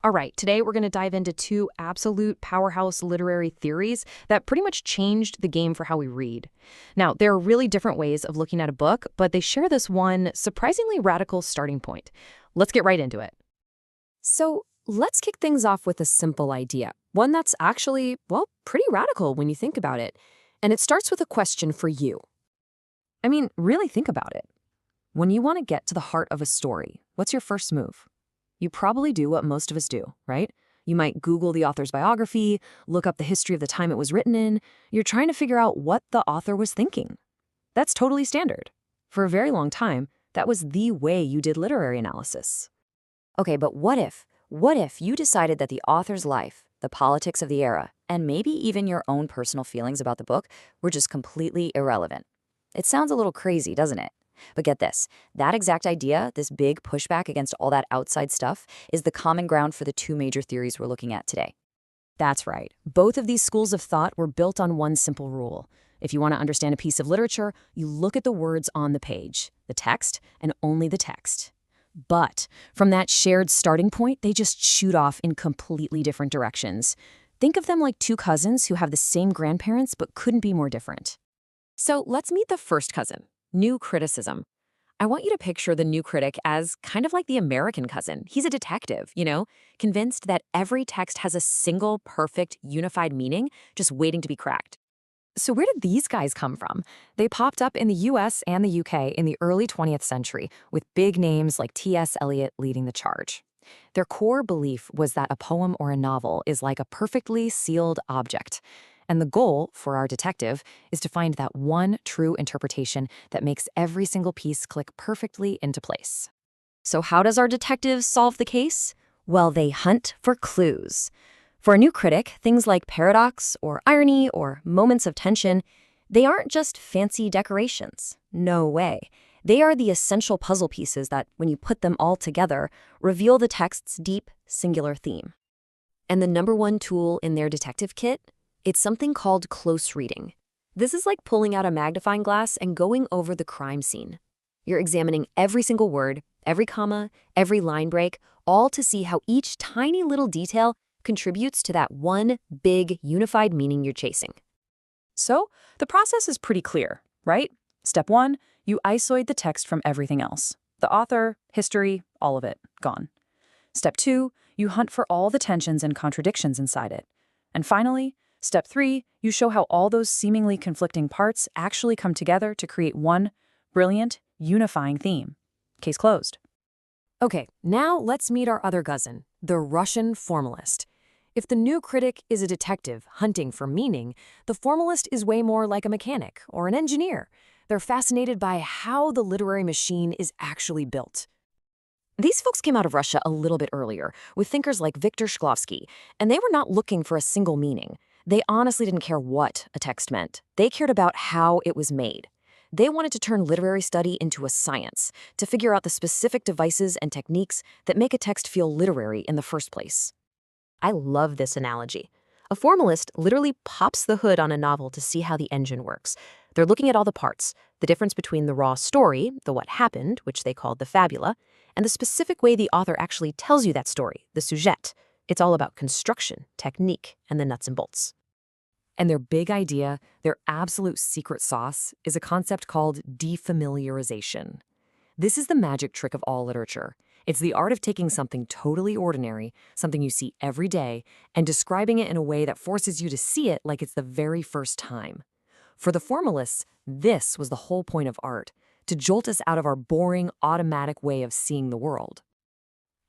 All right, today we're going to dive into two absolute powerhouse literary theories that pretty much changed the game for how we read. Now, there are really different ways of looking at a book, but they share this one surprisingly radical starting point. Let's get right into it. So let's kick things off with a simple idea, one that's actually, well, pretty radical when you think about it. And it starts with a question for you. I mean, really think about it. When you want to get to the heart of a story, what's your first move? You probably do what most of us do, right? You might Google the author's biography, look up the history of the time it was written in. You're trying to figure out what the author was thinking. That's totally standard. For a very long time, that was the way you did literary analysis. Okay, but what if you decided that the author's life, the politics of the era, and maybe even your own personal feelings about the book were just completely irrelevant? It sounds a little crazy, doesn't it? But get this, that exact idea, this big pushback against all that outside stuff, is the common ground for the two major theories we're looking at today. That's right. Both of these schools of thought were built on one simple rule. If you want to understand a piece of literature, you look at the words on the page, the text, and only the text. But from that shared starting point, they just shoot off in completely different directions. Think of them like two cousins who have the same grandparents but couldn't be more different. So let's meet the first cousin. New criticism. I want you to picture the new critic as kind of like the American cousin. He's a detective, convinced that every text has a single, perfect, unified meaning just waiting to be cracked. So where did these guys come from? They popped up in the US and the UK in the early 20th century, with big names like T.S. Eliot leading the charge. Their core belief was that a poem or a novel is like a perfectly sealed object. And the goal for our detective is to find that one true interpretation that makes every single piece click perfectly into place. So how does our detective solve the case? Well, they hunt for clues. For a new critic, things like paradox or irony or moments of tension, they aren't just fancy decorations. No way. They are the essential puzzle pieces that, when you put them all together, reveal the text's deep, singular theme. And the number one tool in their detective kit? It's something called close reading. This is like pulling out a magnifying glass and going over the crime scene. You're examining every single word, every comma, every line break, all to see how each tiny little detail contributes to that one big unified meaning you're chasing. So, the process is pretty clear, right? Step 1, you isolate the text from everything else. The author, history, all of it, gone. Step 2, you hunt for all the tensions and contradictions inside it. And finally, Step 3, you show how all those seemingly conflicting parts actually come together to create one brilliant, unifying theme. Case closed. Okay, now let's meet our other cousin, the Russian formalist. If the new critic is a detective hunting for meaning, the formalist is way more like a mechanic or an engineer. They're fascinated by how the literary machine is actually built. These folks came out of Russia a little bit earlier, with thinkers like Viktor Shklovsky, and they were not looking for a single meaning. They honestly didn't care what a text meant. They cared about how it was made. They wanted to turn literary study into a science, to figure out the specific devices and techniques that make a text feel literary in the first place. I love this analogy. A formalist literally pops the hood on a novel to see how the engine works. They're looking at all the parts, the difference between the raw story, the what happened, which they called the fabula, and the specific way the author actually tells you that story, the sujet. It's all about construction, technique, and the nuts and bolts. And their big idea, their absolute secret sauce, is a concept called defamiliarization. This is the magic trick of all literature. It's the art of taking something totally ordinary, something you see every day, and describing it in a way that forces you to see it like it's the very first time. For the formalists, this was the whole point of art, to jolt us out of our boring, automatic way of seeing the world.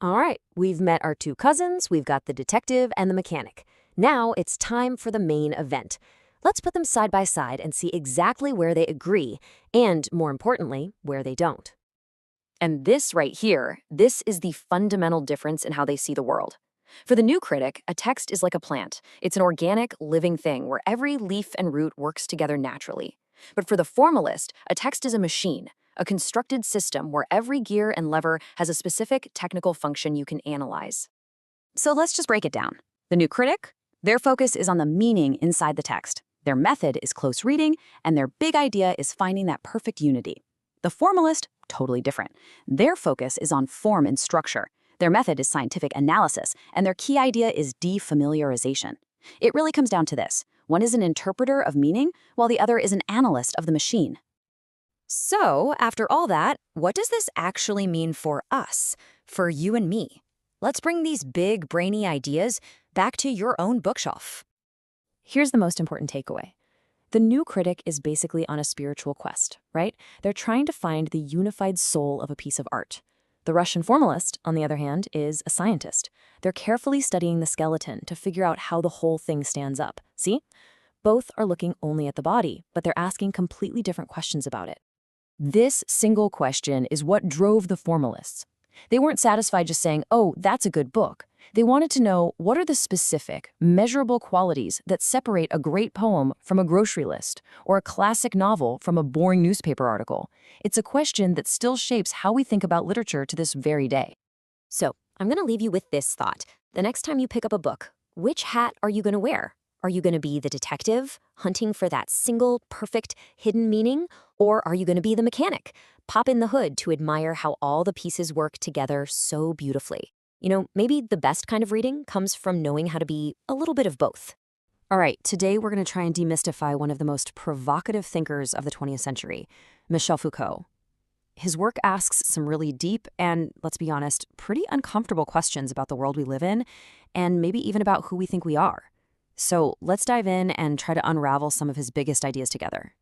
All right, we've met our two cousins, we've got the detective and the mechanic. Now it's time for the main event. Let's put them side by side and see exactly where they agree, and more importantly, where they don't. And this right here, this is the fundamental difference in how they see the world. For the new critic, a text is like a plant. It's an organic, living thing where every leaf and root works together naturally. But for the formalist, a text is a machine, a constructed system where every gear and lever has a specific technical function you can analyze. So let's just break it down. The new critic, their focus is on the meaning inside the text. Their method is close reading, and their big idea is finding that perfect unity. The formalist, totally different. Their focus is on form and structure. Their method is scientific analysis, and their key idea is defamiliarization. It really comes down to this. One is an interpreter of meaning, while the other is an analyst of the machine. So, after all that, what does this actually mean for us, for you and me? Let's bring these big, brainy ideas back to your own bookshelf. Here's the most important takeaway. The new critic is basically on a spiritual quest, right? They're trying to find the unified soul of a piece of art. The Russian formalist, on the other hand, is a scientist. They're carefully studying the skeleton to figure out how the whole thing stands up. See? Both are looking only at the body, but they're asking completely different questions about it. This single question is what drove the formalists. They weren't satisfied just saying, oh, that's a good book. They wanted to know what are the specific, measurable qualities that separate a great poem from a grocery list or a classic novel from a boring newspaper article. It's a question that still shapes how we think about literature to this very day. So, I'm going to leave you with this thought. The next time you pick up a book, which hat are you going to wear? Are you going to be the detective, hunting for that single, perfect, hidden meaning? Or are you going to be the mechanic, pop in the hood to admire how all the pieces work together so beautifully? You know, maybe the best kind of reading comes from knowing how to be a little bit of both. All right, today we're going to try and demystify one of the most provocative thinkers of the 20th century, Michel Foucault. His work asks some really deep and, let's be honest, pretty uncomfortable questions about the world we live in, and maybe even about who we think we are. So let's dive in and try to unravel some of his biggest ideas together.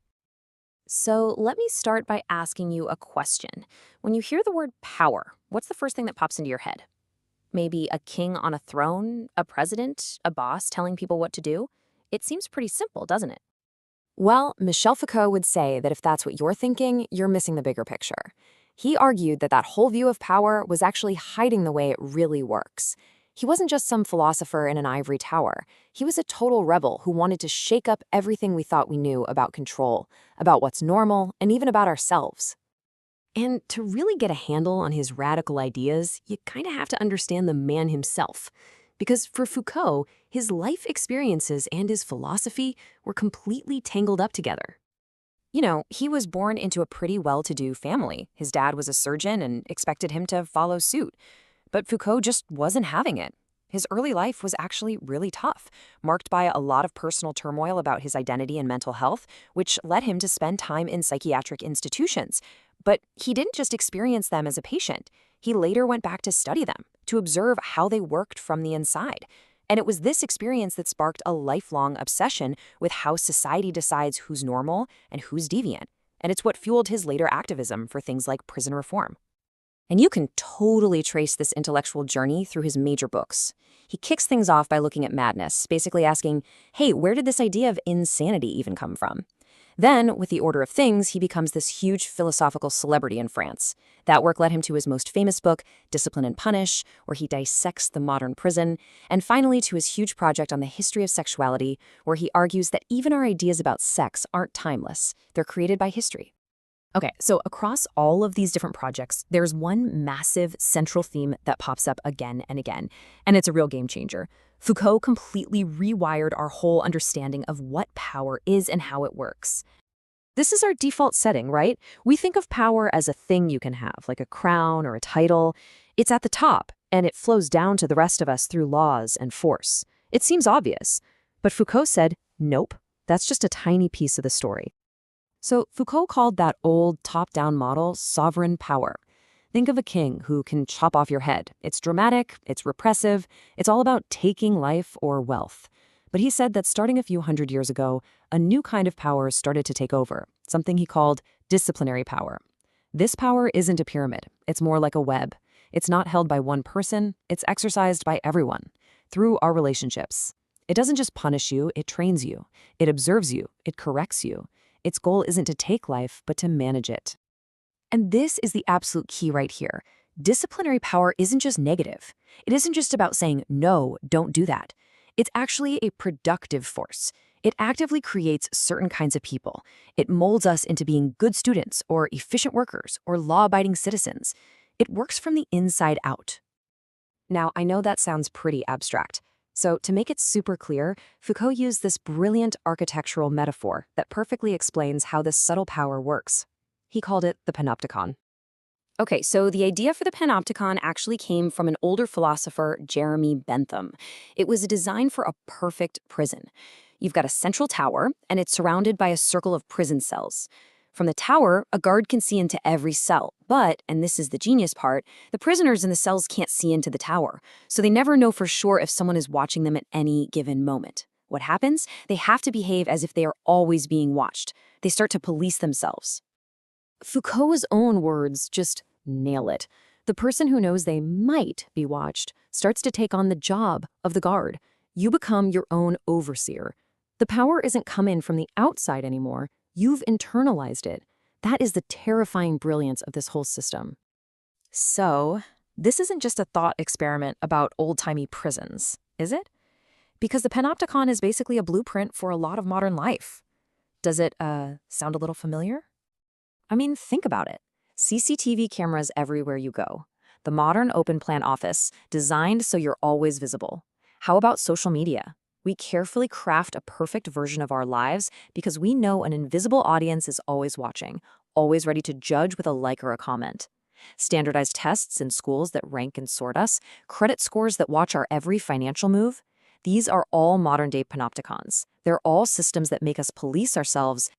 So let me start by asking you a question. When you hear the word power, what's the first thing that pops into your head? Maybe a king on a throne, a president, a boss telling people what to do? It seems pretty simple, doesn't it? Well, Michel Foucault would say that if that's what you're thinking, you're missing the bigger picture. He argued that that whole view of power was actually hiding the way it really works. He wasn't just some philosopher in an ivory tower. He was a total rebel who wanted to shake up everything we thought we knew about control, about what's normal, and even about ourselves. And to really get a handle on his radical ideas, you kind of have to understand the man himself. Because for Foucault, his life experiences and his philosophy were completely tangled up together. You know, he was born into a pretty well-to-do family. His dad was a surgeon and expected him to follow suit. But Foucault just wasn't having it. His early life was actually really tough, marked by a lot of personal turmoil about his identity and mental health, which led him to spend time in psychiatric institutions. But he didn't just experience them as a patient. He later went back to study them, to observe how they worked from the inside. And it was this experience that sparked a lifelong obsession with how society decides who's normal and who's deviant. And it's what fueled his later activism for things like prison reform. And you can totally trace this intellectual journey through his major books. He kicks things off by looking at madness, basically asking, hey, where did this idea of insanity even come from? Then, with The Order of Things, he becomes this huge philosophical celebrity in France. That work led him to his most famous book, Discipline and Punish, where he dissects the modern prison, and finally to his huge project on the history of sexuality, where he argues that even our ideas about sex aren't timeless. They're created by history. Okay, so across all of these different projects, there's one massive central theme that pops up again and again, and it's a real game changer. Foucault completely rewired our whole understanding of what power is and how it works. This is our default setting, right? We think of power as a thing you can have, like a crown or a title. It's at the top, and it flows down to the rest of us through laws and force. It seems obvious, but Foucault said, nope, that's just a tiny piece of the story. So Foucault called that old top-down model sovereign power. Think of a king who can chop off your head. It's dramatic, it's repressive, it's all about taking life or wealth. But he said that starting a few hundred years ago, a new kind of power started to take over, something he called disciplinary power. This power isn't a pyramid, it's more like a web. It's not held by one person, it's exercised by everyone, through our relationships. It doesn't just punish you, it trains you. It observes you, it corrects you. Its goal isn't to take life, but to manage it. And this is the absolute key right here. Disciplinary power isn't just negative. It isn't just about saying, no, don't do that. It's actually a productive force. It actively creates certain kinds of people. It molds us into being good students or efficient workers or law-abiding citizens. It works from the inside out. Now, I know that sounds pretty abstract. So to make it super clear, Foucault used this brilliant architectural metaphor that perfectly explains how this subtle power works. He called it the panopticon. Okay, so the idea for the panopticon actually came from an older philosopher, Jeremy Bentham. It was designed for a perfect prison. You've got a central tower, and it's surrounded by a circle of prison cells. From the tower, a guard can see into every cell, but, and this is the genius part, the prisoners in the cells can't see into the tower, so they never know for sure if someone is watching them at any given moment. What happens? They have to behave as if they are always being watched. They start to police themselves. Foucault's own words just nail it. The person who knows they might be watched starts to take on the job of the guard. You become your own overseer. The power isn't coming from the outside anymore. You've internalized it. That is the terrifying brilliance of this whole system. So, this isn't just a thought experiment about old-timey prisons, is it? Because the panopticon is basically a blueprint for a lot of modern life. Does it, sound a little familiar? I mean, think about it. CCTV cameras everywhere you go. The modern open-plan office, designed so you're always visible. How about social media? We carefully craft a perfect version of our lives because we know an invisible audience is always watching, always ready to judge with a like or a comment. Standardized tests in schools that rank and sort us, credit scores that watch our every financial move. These are all modern-day panopticons. They're all systems that make us police ourselves.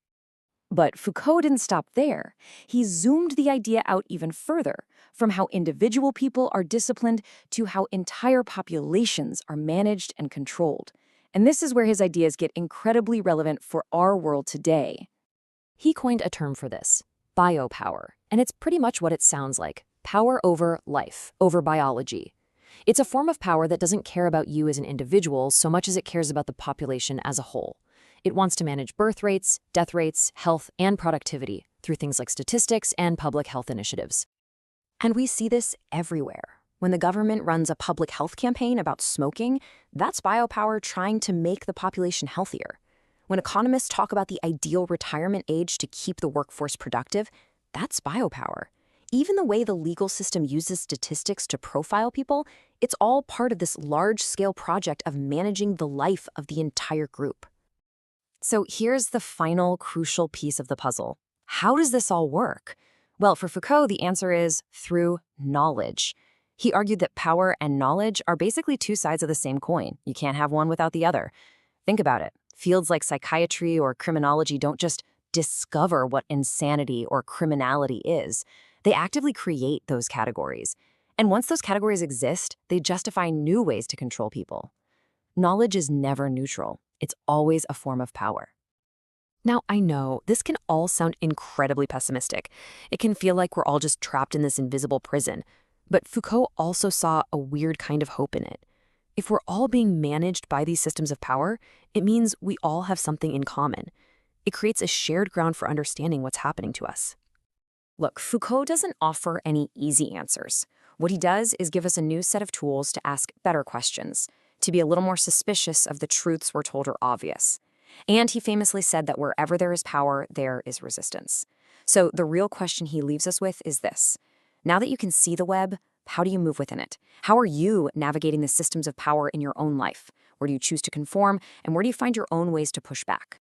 But Foucault didn't stop there. He zoomed the idea out even further, from how individual people are disciplined to how entire populations are managed and controlled. And this is where his ideas get incredibly relevant for our world today. He coined a term for this, biopower, and it's pretty much what it sounds like, power over life, over biology. It's a form of power that doesn't care about you as an individual so much as it cares about the population as a whole. It wants to manage birth rates, death rates, health, and productivity through things like statistics and public health initiatives. And we see this everywhere. When the government runs a public health campaign about smoking, that's biopower trying to make the population healthier. When economists talk about the ideal retirement age to keep the workforce productive, that's biopower. Even the way the legal system uses statistics to profile people, it's all part of this large-scale project of managing the life of the entire group. So here's the final crucial piece of the puzzle. How does this all work? Well, for Foucault, the answer is through knowledge. He argued that power and knowledge are basically two sides of the same coin. You can't have one without the other. Think about it. Fields like psychiatry or criminology don't just discover what insanity or criminality is. They actively create those categories. And once those categories exist, they justify new ways to control people. Knowledge is never neutral. It's always a form of power. Now, I know this can all sound incredibly pessimistic. It can feel like we're all just trapped in this invisible prison. But Foucault also saw a weird kind of hope in it. If we're all being managed by these systems of power, it means we all have something in common. It creates a shared ground for understanding what's happening to us. Look, Foucault doesn't offer any easy answers. What he does is give us a new set of tools to ask better questions, to be a little more suspicious of the truths we're told are obvious. And he famously said that wherever there is power, there is resistance. So the real question he leaves us with is this. Now that you can see the web, how do you move within it? How are you navigating the systems of power in your own life? Where do you choose to conform, and where do you find your own ways to push back?